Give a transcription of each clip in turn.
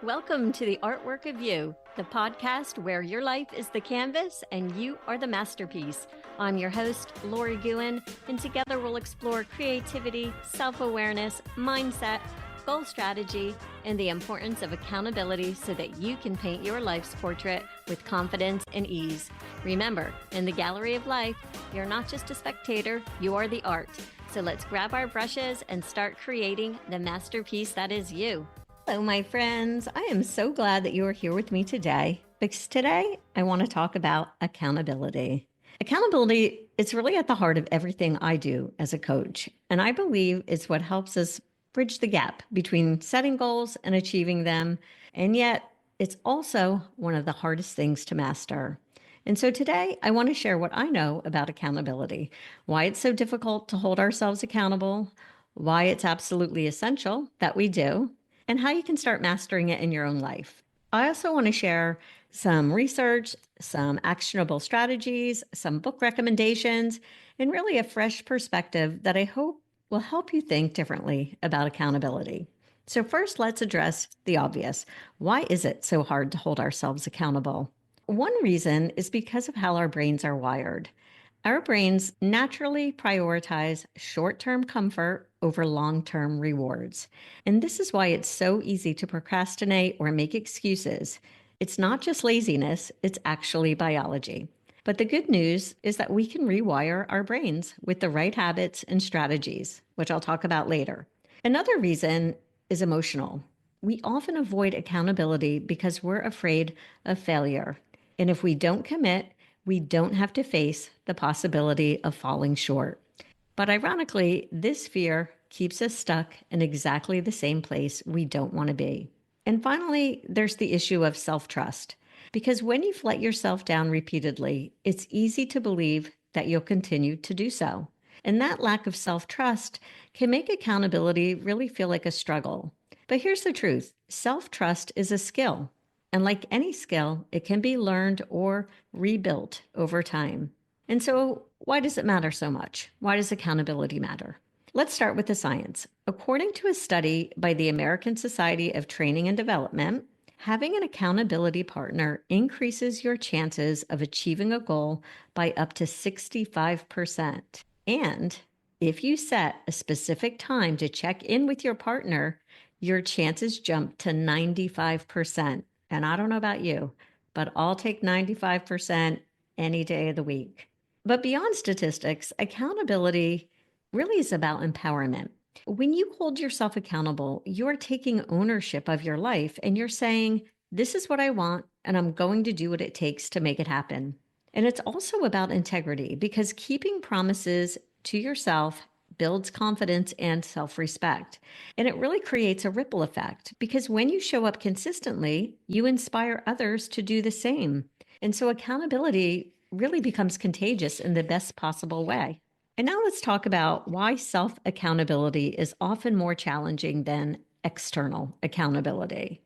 Welcome to the Artwork of You, the podcast where your life is the canvas and you are the masterpiece. I'm your host, Lori Guin, and together we'll explore creativity, self-awareness, mindset, goal strategy, and the importance of accountability so that you can paint your life's portrait with confidence and ease. Remember, in the gallery of life, you're not just a spectator, you are the art. So let's grab our brushes and start creating the masterpiece that is you. Hello, my friends. I am so glad that you are here with me today because today I want to talk about accountability. Accountability is really at the heart of everything I do as a coach, and I believe it's what helps us bridge the gap between setting goals and achieving them, and yet it's also one of the hardest things to master. And so today I want to share what I know about accountability, why it's so difficult to hold ourselves accountable, why it's absolutely essential that we do, and how you can start mastering it in your own life. I also want to share some research, some actionable strategies, some book recommendations, and really a fresh perspective that I hope will help you think differently about accountability. So first, let's address the obvious. Why is it so hard to hold ourselves accountable? One reason is because of how our brains are wired. Our brains naturally prioritize short-term comfort over long-term rewards. And this is why it's so easy to procrastinate or make excuses. It's not just laziness, it's actually biology. But the good news is that we can rewire our brains with the right habits and strategies, which I'll talk about later. Another reason is emotional. We often avoid accountability because we're afraid of failure. And if we don't commit, we don't have to face the possibility of falling short. But ironically, this fear keeps us stuck in exactly the same place we don't want to be. And finally, there's the issue of self-trust. Because when you've let yourself down repeatedly, it's easy to believe that you'll continue to do so. And that lack of self-trust can make accountability really feel like a struggle. But here's the truth. Self-trust is a skill. And like any skill, it can be learned or rebuilt over time. And so, why does it matter so much? Why does accountability matter? Let's start with the science. According to a study by the American Society of Training and Development, having an accountability partner increases your chances of achieving a goal by up to 65%. And if you set a specific time to check in with your partner, your chances jump to 95%. And I don't know about you, but I'll take 95% any day of the week. But beyond statistics, accountability really is about empowerment. When you hold yourself accountable, you're taking ownership of your life and you're saying, this is what I want, and I'm going to do what it takes to make it happen. And it's also about integrity because keeping promises to yourself builds confidence and self-respect. And it really creates a ripple effect because when you show up consistently, you inspire others to do the same. And so accountability really becomes contagious in the best possible way. And now let's talk about why self-accountability is often more challenging than external accountability.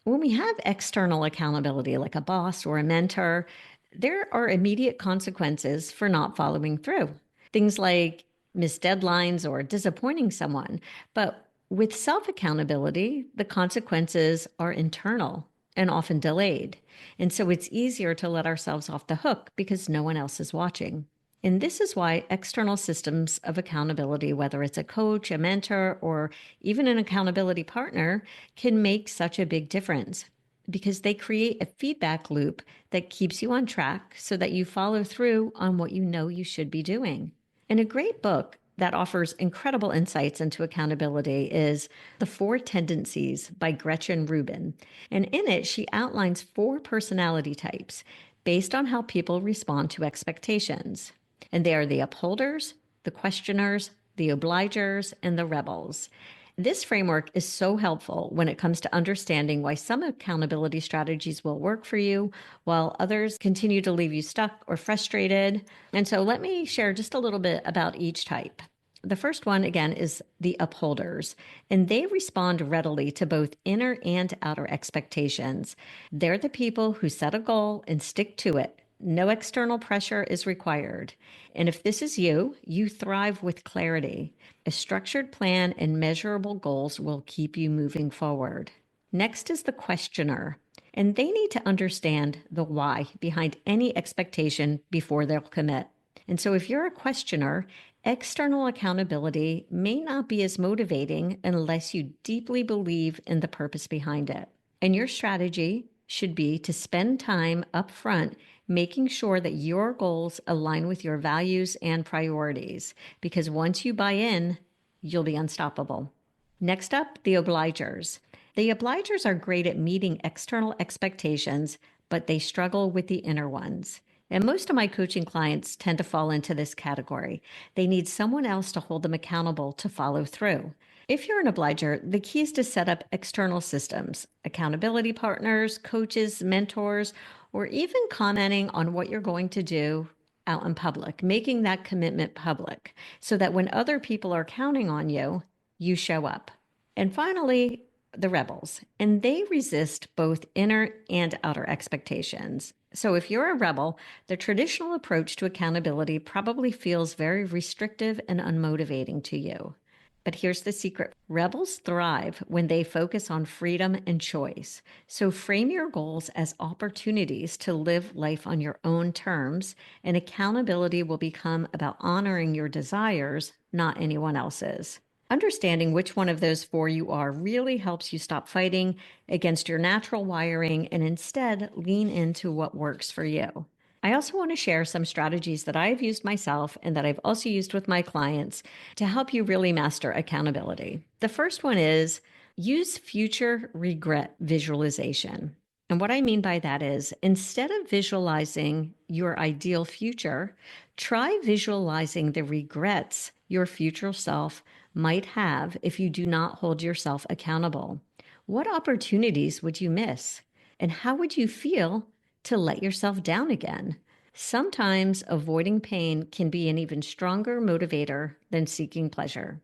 When we have external accountability, like a boss or a mentor, there are immediate consequences for not following through. Things like missed deadlines or disappointing someone. But with self-accountability, the consequences are internal and often delayed. And so it's easier to let ourselves off the hook because no one else is watching. And this is why external systems of accountability, whether it's a coach, a mentor, or even an accountability partner, can make such a big difference because they create a feedback loop that keeps you on track so that you follow through on what you know you should be doing. And a great book that offers incredible insights into accountability is The Four Tendencies by Gretchen Rubin. And in it, she outlines 4 personality types based on how people respond to expectations. And they are the upholders, the questioners, the obligers, and the rebels. This framework is so helpful when it comes to understanding why some accountability strategies will work for you, while others continue to leave you stuck or frustrated. And so let me share just a little bit about each type. The first one, again, is the upholders, and they respond readily to both inner and outer expectations. They're the people who set a goal and stick to it. No external pressure is required. And if this is you, you thrive with clarity. A structured plan and measurable goals will keep you moving forward. Next is the questioner, and they need to understand the why behind any expectation before they'll commit. And so if you're a questioner, external accountability may not be as motivating unless you deeply believe in the purpose behind it. And your strategy should be to spend time up front making sure that your goals align with your values and priorities, because once you buy in, you'll be unstoppable. Next up, the obligers. The obligers are great at meeting external expectations, but they struggle with the inner ones. And most of my coaching clients tend to fall into this category. They need someone else to hold them accountable to follow through. If you're an obliger, the key is to set up external systems, accountability partners, coaches, mentors, or even commenting on what you're going to do out in public, making that commitment public so that when other people are counting on you, you show up. And finally, the rebels, and they resist both inner and outer expectations. So if you're a rebel, the traditional approach to accountability probably feels very restrictive and unmotivating to you. But here's the secret. Rebels thrive when they focus on freedom and choice. So frame your goals as opportunities to live life on your own terms, and accountability will become about honoring your desires, not anyone else's. Understanding which one of those four you are really helps you stop fighting against your natural wiring and instead lean into what works for you. I also want to share some strategies that I've used myself and that I've also used with my clients to help you really master accountability. The first one is use future regret visualization. And what I mean by that is instead of visualizing your ideal future, try visualizing the regrets your future self might have if you do not hold yourself accountable. What opportunities would you miss? And how would you feel to let yourself down again? Sometimes avoiding pain can be an even stronger motivator than seeking pleasure.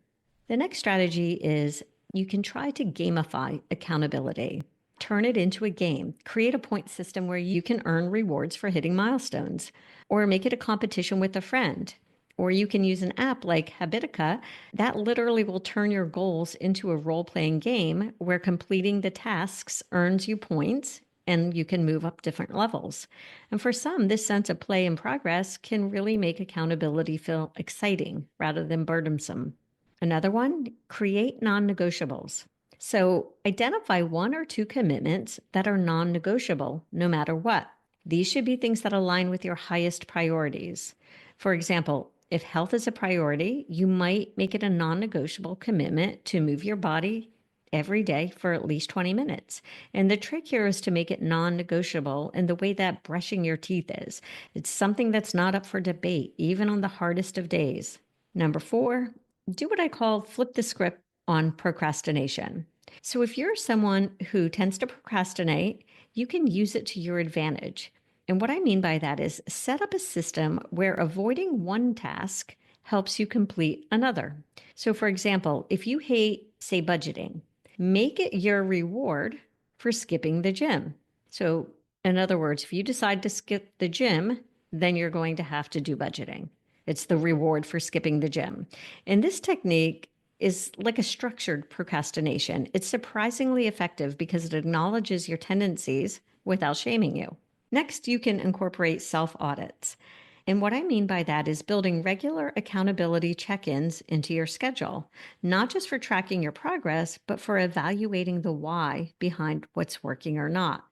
The next strategy is you can try to gamify accountability. Turn it into a game. Create a point system where you can earn rewards for hitting milestones, or make it a competition with a friend. Or you can use an app like Habitica that literally will turn your goals into a role-playing game where completing the tasks earns you points and you can move up different levels. And for some, this sense of play and progress can really make accountability feel exciting rather than burdensome. Another one, create non-negotiables. So identify one or two commitments that are non-negotiable no matter what. These should be things that align with your highest priorities. For example, if health is a priority, you might make it a non-negotiable commitment to move your body every day for at least 20 minutes. And the trick here is to make it non-negotiable in the way that brushing your teeth is. It's something that's not up for debate, even on the hardest of days. Number 4, do what I call flip the script on procrastination. So if you're someone who tends to procrastinate, you can use it to your advantage. And what I mean by that is set up a system where avoiding one task helps you complete another. So for example, if you hate, say, budgeting, make it your reward for skipping the gym. So in other words, if you decide to skip the gym, then you're going to have to do budgeting. It's the reward for skipping the gym. And this technique is like a structured procrastination. It's surprisingly effective because it acknowledges your tendencies without shaming you. Next, you can incorporate self-audits. And what I mean by that is building regular accountability check-ins into your schedule, not just for tracking your progress, but for evaluating the why behind what's working or not.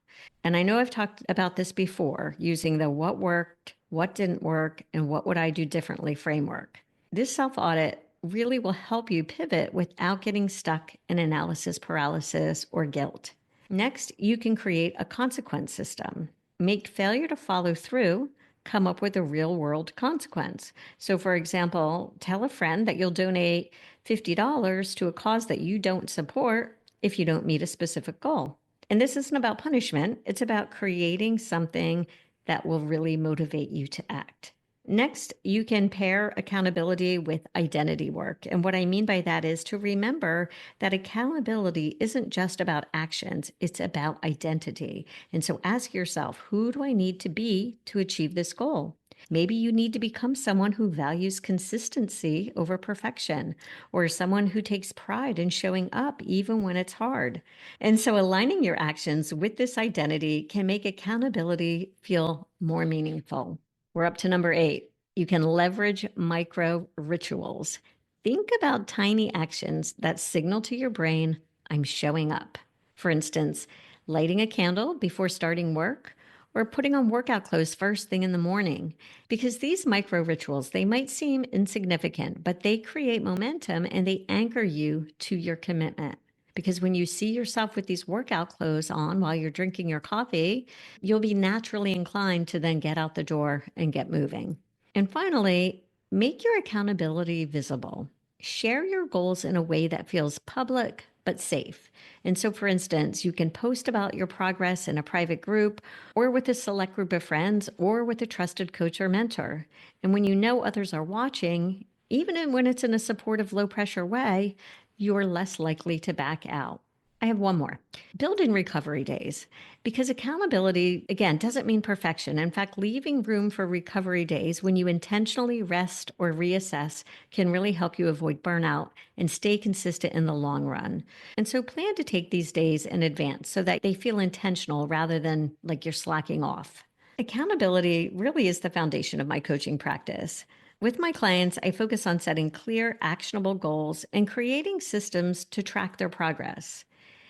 And I know I've talked about this before, using the what worked, what didn't work, and what would I do differently framework. This self-audit really will help you pivot without getting stuck in analysis paralysis or guilt. Next, you can create a consequence system. Make failure to follow through come up with a real world consequence. So for example, tell a friend that you'll donate $50 to a cause that you don't support if you don't meet a specific goal. And this isn't about punishment. It's about creating something that will really motivate you to act. Next, you can pair accountability with identity work. And what I mean by that is to remember that accountability isn't just about actions, it's about identity. And so ask yourself, who do I need to be to achieve this goal? Maybe you need to become someone who values consistency over perfection, or someone who takes pride in showing up even when it's hard. And so aligning your actions with this identity can make accountability feel more meaningful. We're up to number 8. You can leverage micro rituals. Think about tiny actions that signal to your brain, I'm showing up. For instance, lighting a candle before starting work, or putting on workout clothes first thing in the morning. Because these micro rituals, they might seem insignificant, but they create momentum and they anchor you to your commitment. Because when you see yourself with these workout clothes on while you're drinking your coffee, you'll be naturally inclined to then get out the door and get moving. And finally, make your accountability visible. Share your goals in a way that feels public but safe. And so, for instance, you can post about your progress in a private group or with a select group of friends or with a trusted coach or mentor. And when you know others are watching, even when it's in a supportive, low pressure way, you're less likely to back out. I have one more. Build in recovery days, because accountability, again, doesn't mean perfection. In fact, leaving room for recovery days when you intentionally rest or reassess can really help you avoid burnout and stay consistent in the long run. And so plan to take these days in advance so that they feel intentional rather than like you're slacking off. Accountability really is the foundation of my coaching practice. With my clients, I focus on setting clear, actionable goals and creating systems to track their progress.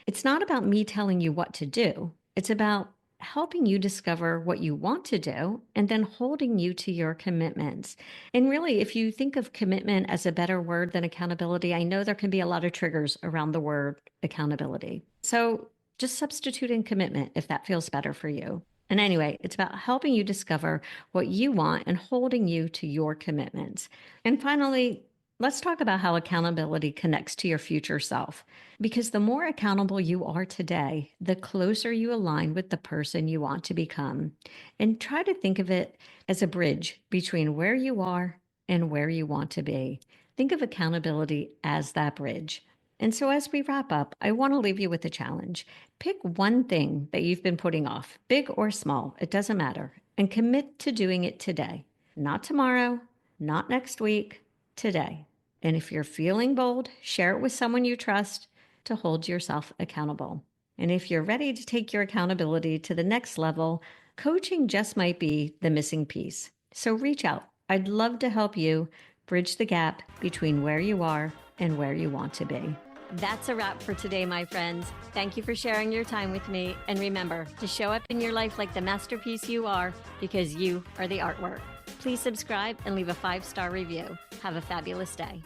It's not about me telling you what to do. It's about helping you discover what you want to do and then holding you to your commitments. And really, if you think of commitment as a better word than accountability, I know there can be a lot of triggers around the word accountability. So just substitute in commitment if that feels better for you. And anyway, it's about helping you discover what you want and holding you to your commitments. And finally, let's talk about how accountability connects to your future self. Because the more accountable you are today, the closer you align with the person you want to become. And try to think of it as a bridge between where you are and where you want to be. Think of accountability as that bridge. And so as we wrap up, I want to leave you with a challenge. Pick one thing that you've been putting off, big or small, it doesn't matter, and commit to doing it today. Not tomorrow, not next week, today. And if you're feeling bold, share it with someone you trust to hold yourself accountable. And if you're ready to take your accountability to the next level, coaching just might be the missing piece. So reach out. I'd love to help you bridge the gap between where you are and where you want to be. That's a wrap for today, my friends. Thank you for sharing your time with me. And remember to show up in your life like the masterpiece you are, because you are the artwork. Please subscribe and leave a 5-star review. Have a fabulous day.